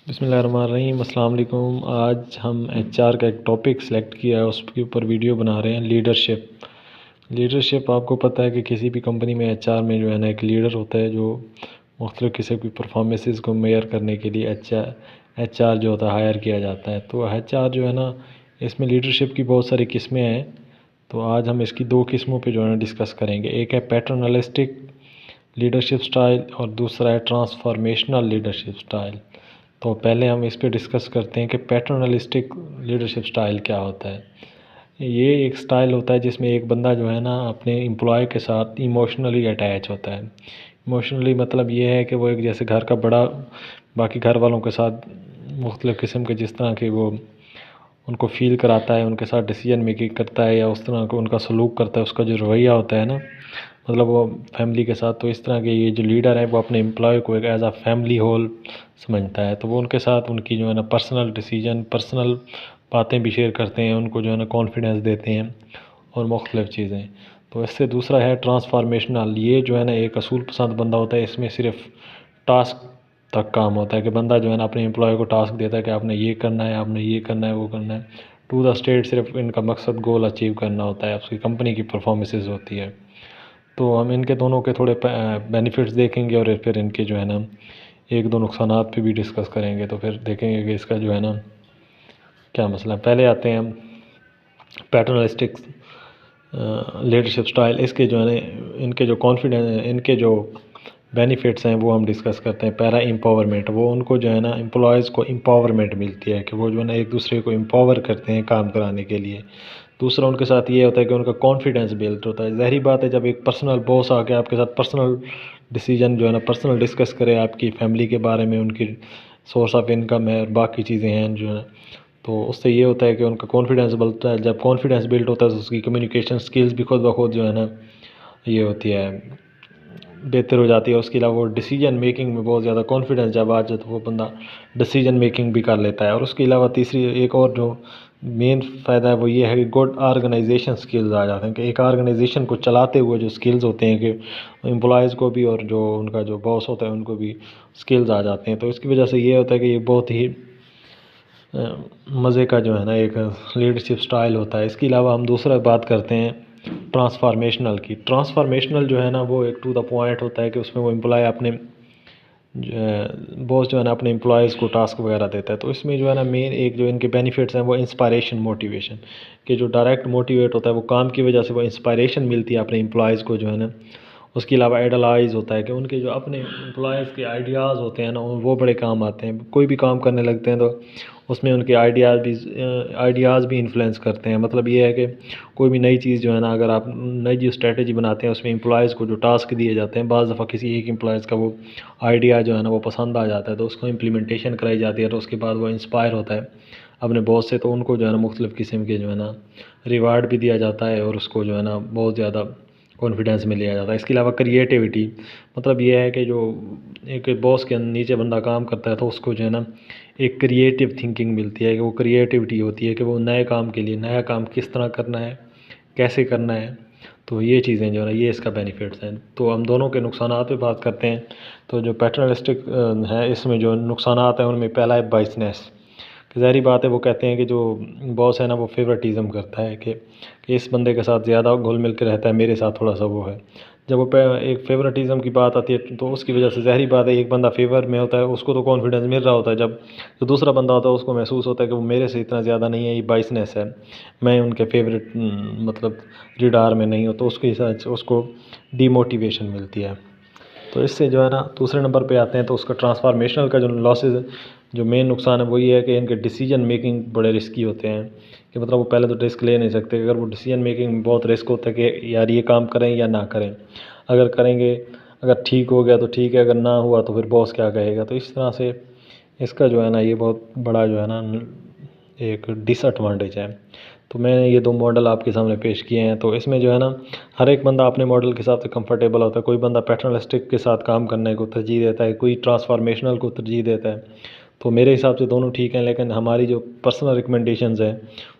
بسم اللہ الرحمن الرحیم۔ السلام علیکم۔ آج ہم ایچ آر کا ایک ٹاپک سلیکٹ کیا ہے، اس کے اوپر ویڈیو بنا رہے ہیں، لیڈرشپ۔ آپ کو پتہ ہے کہ کسی بھی کمپنی میں ایچ آر میں جو ہے نا ایک لیڈر ہوتا ہے جو مختلف قسم کی پرفارمنسز کو میئر کرنے کے لیے ایچ آر جو ہوتا ہے ہائر کیا جاتا ہے۔ تو ایچ آر جو ہے نا اس میں لیڈرشپ کی بہت ساری قسمیں ہیں، تو آج ہم اس کی دو قسموں پہ جو ہے نا ڈسکس کریں گے۔ ایک ہے پیٹرنلسٹک لیڈرشپ سٹائل اور دوسرا ہے ٹرانسفارمیشنل لیڈرشپ سٹائل۔ تو پہلے ہم اس پہ ڈسکس کرتے ہیں کہ پیٹرنلسٹک لیڈرشپ سٹائل کیا ہوتا ہے۔ یہ ایک سٹائل ہوتا ہے جس میں ایک بندہ جو ہے نا اپنے امپلائی کے ساتھ ایموشنلی اٹیچ ہوتا ہے۔ ایموشنلی مطلب یہ ہے کہ وہ ایک جیسے گھر کا بڑا باقی گھر والوں کے ساتھ مختلف قسم کے جس طرح کہ وہ ان کو فیل کراتا ہے، ان کے ساتھ ڈیسیجن میکنگ کرتا ہے یا اس طرح کو ان کا سلوک کرتا ہے، اس کا جو رویہ ہوتا ہے نا مطلب وہ فیملی کے ساتھ، تو اس طرح کے یہ جو لیڈر ہے وہ اپنے امپلائی کو ایک ایز اے فیملی ہول سمجھتا ہے، تو وہ ان کے ساتھ ان کی جو ہے نا پرسنل ڈیسیجن پرسنل باتیں بھی شیئر کرتے ہیں، ان کو جو ہے نا کانفیڈنس دیتے ہیں اور مختلف چیزیں۔ تو اس سے دوسرا ہے ٹرانسفارمیشنل۔ یہ جو ہے نا ایک اصول پسند بندہ ہوتا ہے، اس میں صرف ٹاسک تک کام ہوتا ہے کہ بندہ جو ہے نا اپنے امپلائی کو ٹاسک دیتا ہے کہ آپ نے یہ کرنا ہے، آپ نے یہ کرنا ہے، وہ کرنا ہے، ٹو دا اسٹیٹ صرف ان کا مقصد گول اچیو کرنا ہوتا ہے، آپ کی کمپنی کی پرفارمنسز ہوتی ہے۔ تو ہم ان کے دونوں کے تھوڑے بینیفٹس دیکھیں گے اور پھر ان کے جو ہے نا ایک دو نقصانات پہ بھی ڈسکس کریں گے، تو پھر دیکھیں گے کہ اس کا جو ہے نا کیا مسئلہ ہے۔ پہلے آتے ہیں ہم پیٹرنلسٹک لیڈرشپ سٹائل۔ اس کے جو ہے نا ان کے جو ان کے جو بینیفٹس ہیں وہ ہم ڈسکس کرتے ہیں۔ پہلا امپاورمنٹ، وہ ان کو جو ہے نا امپلائیز کو امپاورمنٹ ملتی ہے کہ وہ جو ہے نا ایک دوسرے کو امپاور کرتے ہیں کام کرانے کے لیے۔ دوسرا ان کے ساتھ یہ ہوتا ہے کہ ان کا کانفیڈنس بلڈ ہوتا ہے۔ ظاہری بات ہے جب ایک پرسنل باس آ کے آپ کے ساتھ پرسنل ڈیسیجن جو ہے نا پرسنل ڈسکس کرے آپ کی فیملی کے بارے میں، ان کی سورس آف انکم ہے اور باقی چیزیں ہیں جو ہے نا، تو اس سے یہ ہوتا ہے کہ ان کا کانفیڈنس بلتا ہے۔ جب کانفیڈنس بلڈ ہوتا ہے تو اس کی کمیونیکیشن سکلز بھی خود بخود جو ہے نا یہ ہوتی ہے بہتر ہو جاتی ہے۔ اس کے علاوہ وہ ڈیسیجن میکنگ میں بہت زیادہ کانفیڈنس جب آ جائے تو وہ بندہ ڈیسیجن میکنگ بھی کر لیتا ہے۔ اور اس کے علاوہ تیسری ایک اور جو مین فائدہ ہے وہ یہ ہے کہ گڈ آرگنائزیشن سکلز آ جاتے ہیں کہ ایک آرگنائزیشن کو چلاتے ہوئے جو سکلز ہوتے ہیں کہ امپلائیز کو بھی اور جو ان کا جو باس ہوتا ہے ان کو بھی سکلز آ جاتے ہیں۔ تو اس کی وجہ سے یہ ہوتا ہے کہ یہ بہت ہی مزے کا جو ہے نا ایک لیڈرشپ سٹائل ہوتا ہے۔ اس کے علاوہ ہم دوسرا بات کرتے ہیں ٹرانسفارمیشنل کی۔ ٹرانسفارمیشنل جو ہے نا وہ ایک ٹو دا پوائنٹ ہوتا ہے کہ اس میں وہ امپلائی اپنے باس جو ہے نا اپنے امپلائیز کو ٹاسک وغیرہ دیتا ہے۔ تو اس میں جو ہے نا مین ایک جو ان کے بینیفٹس ہیں وہ انسپائریشن موٹیویشن، کہ جو ڈائریکٹ موٹیویٹ ہوتا ہے وہ کام کی وجہ سے وہ انسپائریشن ملتی ہے اپنے امپلائیز کو جو ہے نا۔ اس کے علاوہ ایڈلائز ہوتا ہے کہ ان کے جو اپنے امپلائیز کے آئیڈیاز ہوتے ہیں نا وہ بڑے کام آتے ہیں۔ کوئی بھی کام کرنے لگتے ہیں تو اس میں ان کے آئیڈیاز بھی انفلوئنس کرتے ہیں۔ مطلب یہ ہے کہ کوئی بھی نئی چیز جو ہے نا اگر آپ نئی جو اسٹریٹجی بناتے ہیں اس میں امپلائیز کو جو ٹاسک دیے جاتے ہیں، بعض دفعہ کسی ایک امپلائیز کا وہ آئیڈیا جو ہے نا وہ پسند آ جاتا ہے تو اس کو امپلیمنٹیشن کرائی جاتی ہے، تو اس کے بعد وہ انسپائر ہوتا ہے اپنے باس سے، تو ان کو جو ہے نا مختلف قسم کے جو ہے نا ریوارڈ بھی دیا جاتا ہے اور اس کو جو ہے نا بہت زیادہ کانفیڈنس میں لیا جاتا ہے۔ اس کے علاوہ کریٹیوٹی، مطلب یہ ہے کہ جو ایک باس کے نیچے بندہ کام کرتا ہے تو اس کو جو ہے نا ایک کریٹیو تھنکنگ ملتی ہے کہ وہ کریٹیوٹی ہوتی ہے کہ وہ نئے کام کے لیے نیا کام کس طرح کرنا ہے، کیسے کرنا ہے، تو یہ چیزیں جو ہے نا یہ اس کا بینیفٹس ہیں۔ تو ہم دونوں کے نقصانات پہ بات کرتے ہیں۔ تو جو پیٹرنلسٹک ہے اس میں جو نقصانات ہیں ان میں پہلا ہے بائسنس، کہ ظاہری بات ہے وہ کہتے ہیں کہ جو باس ہے نا وہ فیورٹزم کرتا ہے کہ اس بندے کے ساتھ زیادہ گھل مل کے رہتا ہے، میرے ساتھ تھوڑا سا وہ ہے۔ جب وہ ایک فیورٹزم کی بات آتی ہے تو اس کی وجہ سے ظاہری بات ہے ایک بندہ فیور میں ہوتا ہے، اس کو تو کانفیڈنس مل رہا ہوتا ہے، جب جو دوسرا بندہ ہوتا ہے اس کو محسوس ہوتا ہے کہ وہ میرے سے اتنا زیادہ نہیں ہے، یہ بائسنس ہے، میں ان کے فیورٹ مطلب ریڈار میں نہیں ہوں، تو اس کے حساب اس کو ڈی موٹیویشن ملتی ہے۔ تو اس سے جو ہے نا دوسرے نمبر پہ آتے ہیں تو اس کا ٹرانسفارمیشنل کا جو لاسز جو مین نقصان ہے وہ یہ ہے کہ ان کے ڈیسیجن میکنگ بڑے رسکی ہوتے ہیں، کہ مطلب وہ پہلے تو رسک لے نہیں سکتے۔ اگر وہ ڈیسیجن میکنگ میں بہت رسک ہوتا ہے کہ یار یہ کام کریں یا نہ کریں، اگر کریں گے اگر ٹھیک ہو گیا تو ٹھیک ہے، اگر نہ ہوا تو پھر باس کیا کہے گا۔ تو اس طرح سے اس کا جو ہے نا یہ بہت بڑا جو ہے نا ایک ڈس ایڈوانٹیج ہے۔ تو میں نے یہ دو ماڈل آپ کے سامنے پیش کیے ہیں، تو اس میں جو ہے نا ہر ایک بندہ اپنے ماڈل کے ساتھ کمفرٹیبل ہوتا ہے۔ کوئی بندہ پیٹرنلسٹک کے ساتھ کام کرنے کو ترجیح دیتا ہے، کوئی ٹرانسفارمیشنل کو ترجیح دیتا ہے۔ تو میرے حساب سے دونوں ٹھیک ہیں، لیکن ہماری جو پرسنل ریکمنڈیشنز ہیں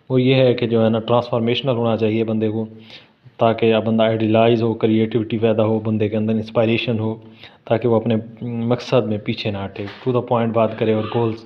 وہ یہ ہے کہ جو ہے نا ٹرانسفارمیشنل ہونا چاہیے بندے کو، تاکہ بندہ آئیڈیلائز ہو، کریٹیوٹی پیدا ہو بندے کے اندر، انسپائریشن ہو، تاکہ وہ اپنے مقصد میں پیچھے نہ ہٹے، ٹو دا پوائنٹ بات کرے اور گولز